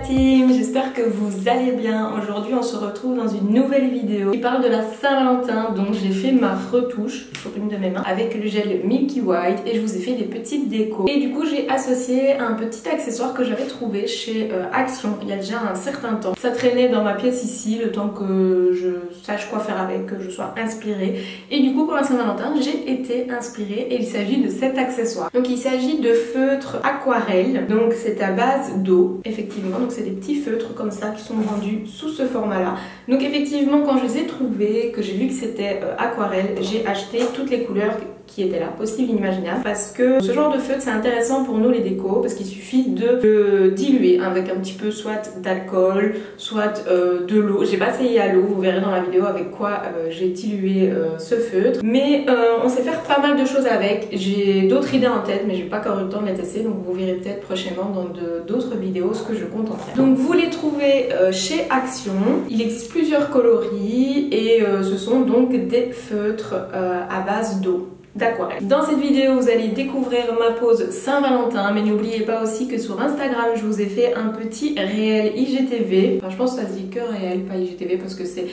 team, j'espère que vous allez bien. Aujourd'hui on se retrouve dans une nouvelle vidéo qui parle de la Saint-Valentin. Donc j'ai fait ma retouche sur une de mes mains avec le gel Milky White et je vous ai fait des petites décos. Et du coup j'ai associé un petit accessoire que j'avais trouvé chez Action il y a déjà un certain temps. Ça traînait dans ma pièce ici le temps que je sache quoi faire avec, que je sois inspirée. Et du coup pour la Saint-Valentin j'ai été inspirée et il s'agit de cet accessoire. Donc il s'agit de feutres aquarelle. Donc c'est à base d'eau, effectivement. Donc c'est des petits feutres comme ça qui sont vendus sous ce format là. Donc effectivement quand je les ai trouvés, que j'ai vu que c'était aquarelle, j'ai acheté toutes les couleurs qui étaient là, possibles, inimaginables, parce que ce genre de feutre c'est intéressant pour nous les décos, parce qu'il suffit de le diluer avec un petit peu soit d'alcool, soit de l'eau. J'ai pas essayé à l'eau, vous verrez dans la vidéo avec quoi j'ai dilué ce feutre, mais on sait faire pas mal de choses avec. J'ai d'autres idées en tête mais j'ai pas encore eu le temps de les tester, donc vous verrez peut-être prochainement dans d'autres vidéos ce que je compte en faire. Donc vous les trouvez chez Action, il existe plusieurs coloris et ce sont donc des feutres à base d'eau, d'aquarelle. Dans cette vidéo vous allez découvrir ma pause Saint-Valentin, mais n'oubliez pas aussi que sur Instagram je vous ai fait un petit réel IGTV. Enfin je pense que ça se dit que réel, pas IGTV, parce que c'est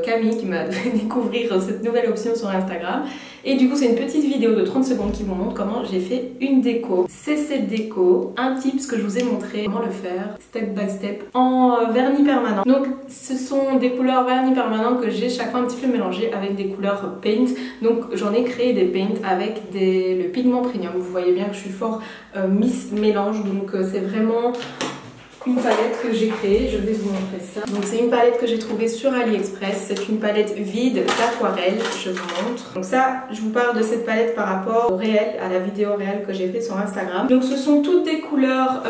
Camille qui m'a fait découvrir cette nouvelle option sur Instagram. Et du coup c'est une petite vidéo de 30 secondes qui vous montre comment j'ai fait une déco. C'est cette déco, un tips que je vous ai montré comment le faire step by step en vernis permanent. Donc ce sont des couleurs vernis permanent que j'ai chaque fois un petit peu mélangé avec des couleurs paint. Donc j'en ai créé des paints avec le pigment premium. Vous voyez bien que je suis fort Miss Mélange, donc c'est vraiment une palette que j'ai créée, je vais vous montrer ça. Donc c'est une palette que j'ai trouvée sur AliExpress, c'est une palette vide d'aquarelle, je vous montre. Donc ça, je vous parle de cette palette par rapport au réel, à la vidéo réelle que j'ai fait sur Instagram. Donc ce sont toutes des couleurs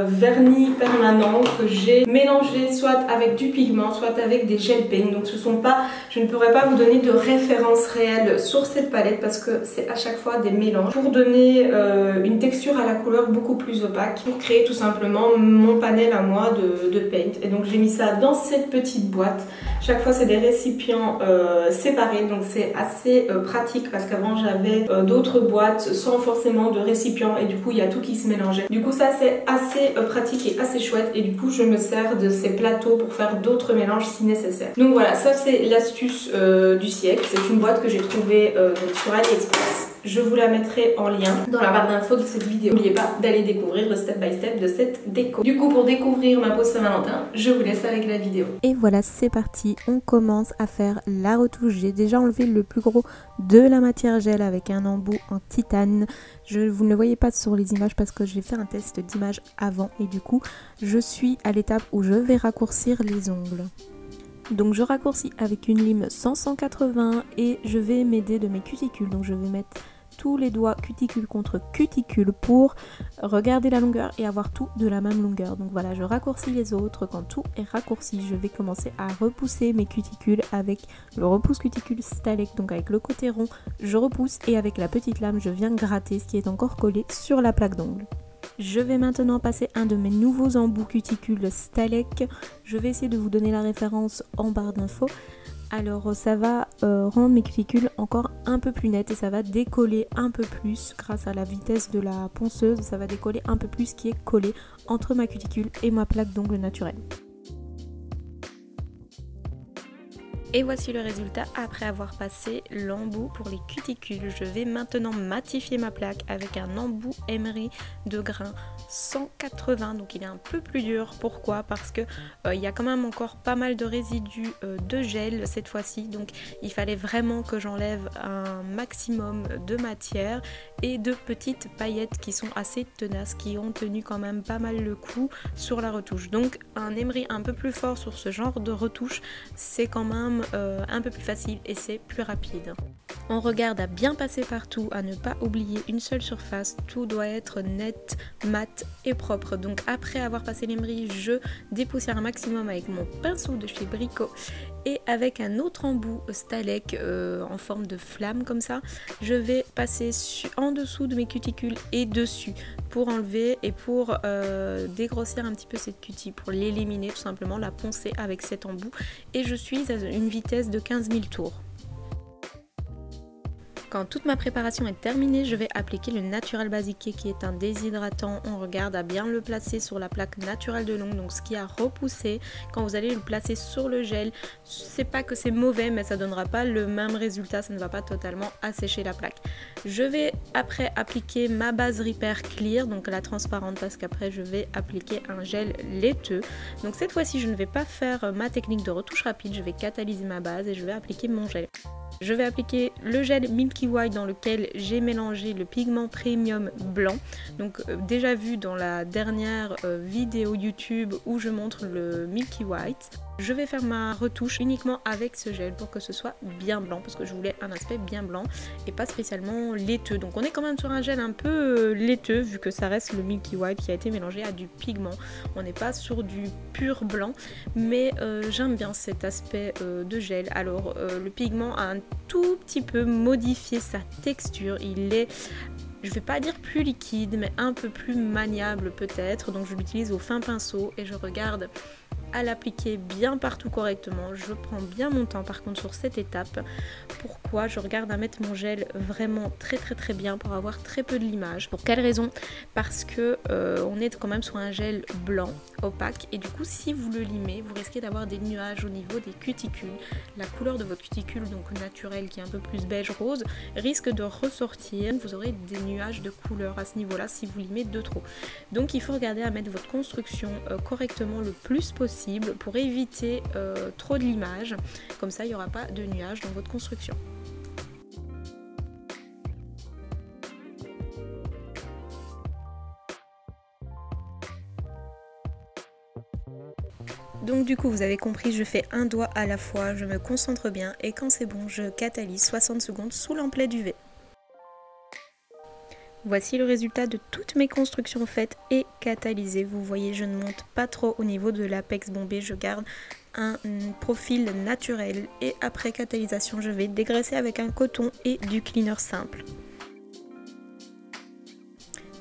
vernis permanents que j'ai mélangées soit avec du pigment, soit avec des gel paint. Donc ce sont pas, je ne pourrais pas vous donner de référence réelle sur cette palette parce que c'est à chaque fois des mélanges pour donner une texture à la couleur beaucoup plus opaque, pour créer tout simplement mon panel à moi de paint. Et donc j'ai mis ça dans cette petite boîte. Chaque fois c'est des récipients séparés, donc c'est assez pratique parce qu'avant j'avais d'autres boîtes sans forcément de récipients et du coup il y a tout qui se mélangeait. Du coup ça c'est assez pratique et assez chouette, et du coup je me sers de ces plateaux pour faire d'autres mélanges si nécessaire. Donc voilà, ça c'est l'astuce du siècle. C'est une boîte que j'ai trouvée sur AliExpress. Je vous la mettrai en lien dans la barre d'infos de cette vidéo. N'oubliez pas d'aller découvrir le step by step de cette déco. Du coup pour découvrir ma pause Saint-Valentin, je vous laisse avec la vidéo. Et voilà, c'est parti, on commence à faire la retouche. J'ai déjà enlevé le plus gros de la matière gel avec un embout en titane. Vous ne le voyez pas sur les images parce que j'ai fait un test d'image avant et du coup je suis à l'étape où je vais raccourcir les ongles. Donc je raccourcis avec une lime 100-180 et je vais m'aider de mes cuticules. Donc je vais mettre tous les doigts cuticule contre cuticule pour regarder la longueur et avoir tout de la même longueur. Donc voilà, je raccourcis les autres. Quand tout est raccourci, je vais commencer à repousser mes cuticules avec le repousse cuticule Stalek, donc avec le côté rond, je repousse et avec la petite lame, je viens gratter ce qui est encore collé sur la plaque d'ongle. Je vais maintenant passer un de mes nouveaux embouts cuticules Stalek. Je vais essayer de vous donner la référence en barre d'infos. Alors ça va rendre mes cuticules encore un peu plus nettes et ça va décoller un peu plus grâce à la vitesse de la ponceuse. Ça va décoller un peu plus ce qui est collé entre ma cuticule et ma plaque d'ongle naturelle. Et voici le résultat après avoir passé l'embout pour les cuticules. Je vais maintenant matifier ma plaque avec un embout Emery de grain 180, donc il est un peu plus dur. Pourquoi? Parce que il y a quand même encore pas mal de résidus de gel cette fois-ci, donc il fallait vraiment que j'enlève un maximum de matière et de petites paillettes qui sont assez tenaces, qui ont tenu quand même pas mal le coup sur la retouche. Donc un Emery un peu plus fort sur ce genre de retouche, c'est quand même un peu plus facile et c'est plus rapide. On regarde à bien passer partout, à ne pas oublier une seule surface, tout doit être net, mat et propre. Donc après avoir passé l'Emery, je dépoussière un maximum avec mon pinceau de chez Brico et avec un autre embout Stalek en forme de flamme comme ça, je vais passer en dessous de mes cuticules et dessus pour enlever et pour dégrossir un petit peu cette cutie, pour l'éliminer tout simplement, la poncer avec cet embout, et je suis à une vitesse de 15 000 tours. Quand toute ma préparation est terminée, je vais appliquer le Natural Basic Care qui est un déshydratant. On regarde à bien le placer sur la plaque naturelle de l'ongle, donc ce qui a repoussé. Quand vous allez le placer sur le gel, c'est pas que c'est mauvais, mais ça donnera pas le même résultat, ça ne va pas totalement assécher la plaque. Je vais après appliquer ma base Repair Clear, donc la transparente, parce qu'après je vais appliquer un gel laiteux. Donc cette fois-ci, je ne vais pas faire ma technique de retouche rapide, je vais catalyser ma base et je vais appliquer mon gel. Je vais appliquer le gel Milky White dans lequel j'ai mélangé le pigment premium blanc. Donc déjà vu dans la dernière vidéo YouTube où je montre le Milky White. Je vais faire ma retouche uniquement avec ce gel pour que ce soit bien blanc parce que je voulais un aspect bien blanc et pas spécialement laiteux. Donc on est quand même sur un gel un peu laiteux vu que ça reste le Milky White qui a été mélangé à du pigment. On n'est pas sur du pur blanc mais j'aime bien cet aspect de gel. Alors le pigment a un tout petit peu modifié sa texture. Il est, je vais pas dire plus liquide mais un peu plus maniable peut-être. Donc je l'utilise au fin pinceau et je regarde à l'appliquer bien partout correctement. Je prends bien mon temps par contre sur cette étape. Pourquoi? Je regarde à mettre mon gel vraiment très bien pour avoir très peu de limage. Pour quelle raison? Parce que on est quand même sur un gel blanc opaque et du coup si vous le limez vous risquez d'avoir des nuages au niveau des cuticules. La couleur de votre cuticule donc naturelle qui est un peu plus beige rose risque de ressortir. Vous aurez des nuages de couleur à ce niveau là si vous limez de trop. Donc il faut regarder à mettre votre construction correctement le plus possible pour éviter trop de limage, comme ça il n'y aura pas de nuages dans votre construction. Donc du coup vous avez compris, je fais un doigt à la fois, je me concentre bien et quand c'est bon je catalyse 60 secondes sous l'amplet UV. Voici le résultat de toutes mes constructions faites et catalysées. Vous voyez, je ne monte pas trop au niveau de l'apex bombé. Je garde un profil naturel. Et après catalysation, je vais dégraisser avec un coton et du cleaner simple.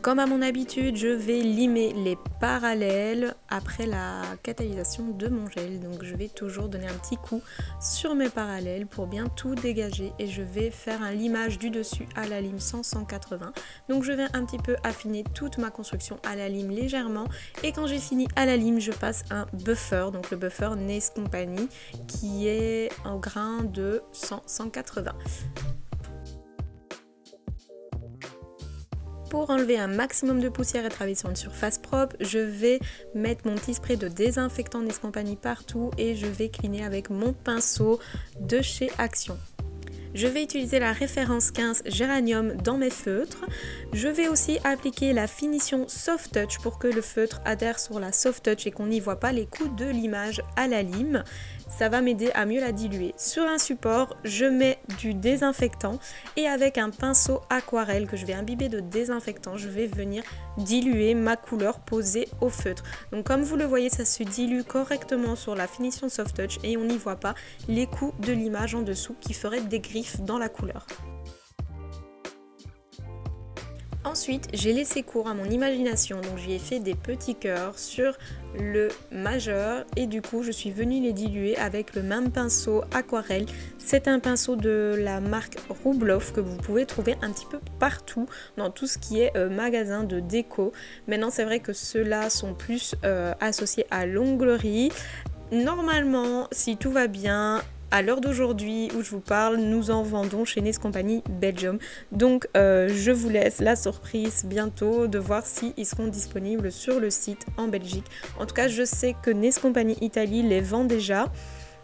Comme à mon habitude, je vais limer les parallèles après la catalysation de mon gel. Donc je vais toujours donner un petit coup sur mes parallèles pour bien tout dégager. Et je vais faire un limage du dessus à la lime 100-180. Donc je vais un petit peu affiner toute ma construction à la lime légèrement. Et quand j'ai fini à la lime, je passe un buffer. Donc le buffer Nace Company qui est en grain de 100-180. Pour enlever un maximum de poussière et travailler sur une surface propre, je vais mettre mon petit spray de désinfectant Nace Company partout et je vais cleaner avec mon pinceau de chez Action. Je vais utiliser la référence 15 Géranium dans mes feutres. Je vais aussi appliquer la finition Soft Touch pour que le feutre adhère sur la Soft Touch et qu'on n'y voit pas les coups de limage à la lime. Ça va m'aider à mieux la diluer. Sur un support, je mets du désinfectant et avec un pinceau aquarelle que je vais imbiber de désinfectant, je vais venir diluer ma couleur posée au feutre. Donc comme vous le voyez, ça se dilue correctement sur la finition Soft Touch et on n'y voit pas les coups de limage en dessous qui feraient des griffes dans la couleur. Ensuite, j'ai laissé cours à mon imagination, donc j'y ai fait des petits cœurs sur le majeur et du coup je suis venue les diluer avec le même pinceau aquarelle. C'est un pinceau de la marque Rubloff que vous pouvez trouver un petit peu partout dans tout ce qui est magasin de déco. Maintenant c'est vrai que ceux-là sont plus associés à l'onglerie. Normalement, si tout va bien, à l'heure d'aujourd'hui où je vous parle, nous en vendons chez Nace Company Belgium. Donc je vous laisse la surprise bientôt de voir s'ils seront disponibles sur le site en Belgique. En tout cas, je sais que Nace Company Italie les vend déjà.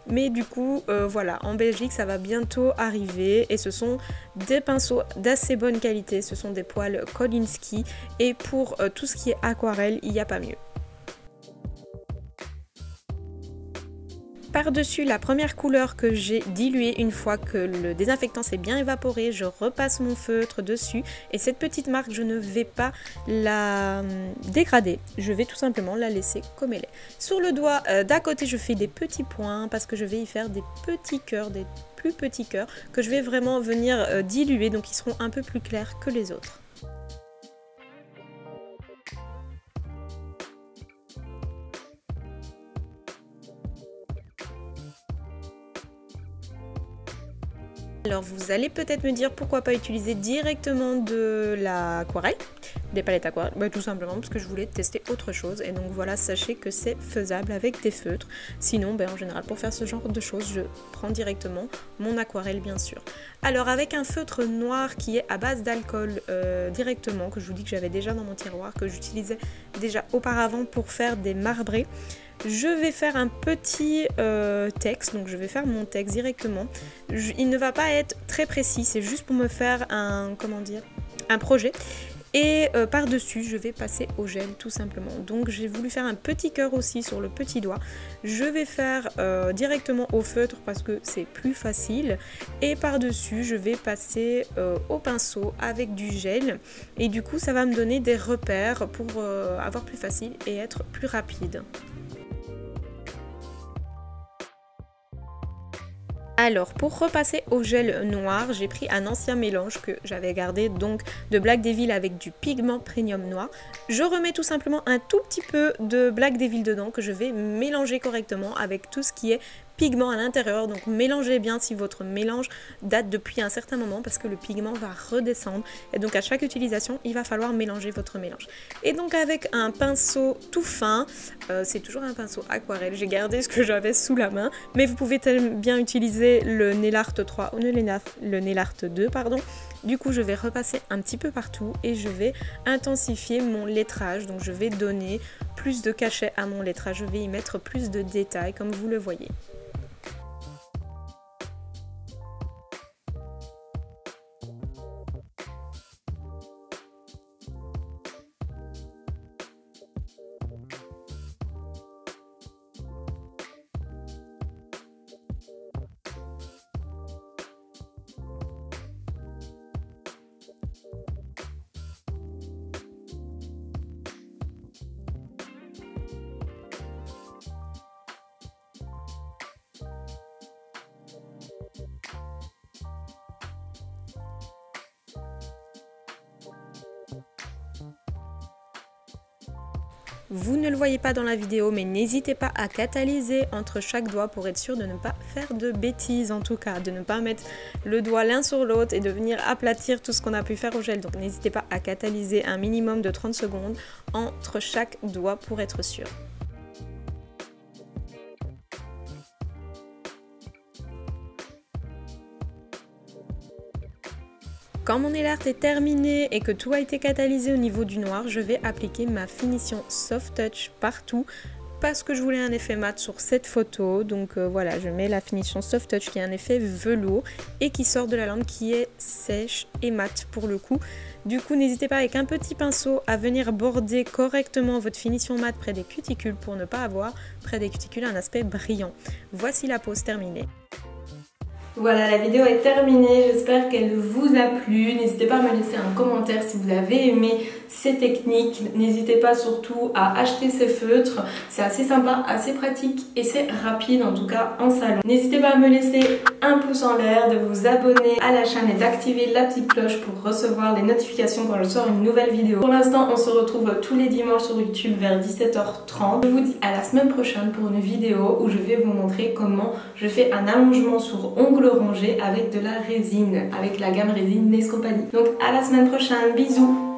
Mais du coup, voilà, en Belgique, ça va bientôt arriver. Et ce sont des pinceaux d'assez bonne qualité. Ce sont des poils Kolinsky. Et pour tout ce qui est aquarelle, il n'y a pas mieux. Par-dessus la première couleur que j'ai diluée, une fois que le désinfectant s'est bien évaporé, je repasse mon feutre dessus et cette petite marque, je ne vais pas la dégrader, je vais tout simplement la laisser comme elle est. Sur le doigt d'à côté, je fais des petits points parce que je vais y faire des petits cœurs, des plus petits cœurs que je vais vraiment venir diluer, donc ils seront un peu plus clairs que les autres. Alors vous allez peut-être me dire pourquoi pas utiliser directement de l'aquarelle, des palettes aquarelles, tout simplement parce que je voulais tester autre chose et donc voilà, sachez que c'est faisable avec des feutres. Sinon en général pour faire ce genre de choses je prends directement mon aquarelle bien sûr. Alors avec un feutre noir qui est à base d'alcool directement, que je vous dis que j'avais déjà dans mon tiroir, que j'utilisais déjà auparavant pour faire des marbrés, je vais faire un petit texte, donc je vais faire mon texte directement. Il ne va pas être très précis, c'est juste pour me faire un projet. Et par-dessus, je vais passer au gel tout simplement. Donc j'ai voulu faire un petit cœur aussi sur le petit doigt. Je vais faire directement au feutre parce que c'est plus facile. Et par-dessus, je vais passer au pinceau avec du gel. Et du coup, ça va me donner des repères pour avoir plus facile et être plus rapide. Alors pour repasser au gel noir, j'ai pris un ancien mélange que j'avais gardé donc de Black Devil avec du pigment premium noir. Je remets tout simplement un tout petit peu de Black Devil dedans que je vais mélanger correctement avec tout ce qui est pigment à l'intérieur. Donc mélangez bien si votre mélange date depuis un certain moment parce que le pigment va redescendre et donc à chaque utilisation il va falloir mélanger votre mélange. Et donc avec un pinceau tout fin, c'est toujours un pinceau aquarelle, j'ai gardé ce que j'avais sous la main, mais vous pouvez bien utiliser le Nail Art 3 ou le Nail Art 2 pardon. Du coup je vais repasser un petit peu partout et je vais intensifier mon lettrage, donc je vais donner plus de cachet à mon lettrage, je vais y mettre plus de détails comme vous le voyez. Vous ne le voyez pas dans la vidéo, mais n'hésitez pas à catalyser entre chaque doigt pour être sûr de ne pas faire de bêtises, en tout cas, de ne pas mettre le doigt l'un sur l'autre et de venir aplatir tout ce qu'on a pu faire au gel. Donc n'hésitez pas à catalyser un minimum de 30 secondes entre chaque doigt pour être sûr. Quand mon nail art est terminé et que tout a été catalysé au niveau du noir, je vais appliquer ma finition Soft Touch partout parce que je voulais un effet mat sur cette photo. Donc voilà, je mets la finition Soft Touch qui a un effet velours et qui sort de la lampe qui est sèche et mat pour le coup. Du coup, n'hésitez pas avec un petit pinceau à venir border correctement votre finition mat près des cuticules pour ne pas avoir près des cuticules un aspect brillant. Voici la pose terminée. Voilà, la vidéo est terminée, j'espère qu'elle vous a plu. N'hésitez pas à me laisser un commentaire si vous avez aimé ces techniques. N'hésitez pas surtout à acheter ces feutres, c'est assez sympa, assez pratique et c'est rapide en tout cas en salon. N'hésitez pas à me laisser un pouce en l'air, de vous abonner à la chaîne et d'activer la petite cloche pour recevoir les notifications quand je sors une nouvelle vidéo. Pour l'instant, on se retrouve tous les dimanches sur YouTube vers 17h30. Je vous dis à la semaine prochaine pour une vidéo où je vais vous montrer comment je fais un allongement sur ongles rongés avec de la résine, avec la gamme résine Nails Company. Donc à la semaine prochaine, bisous!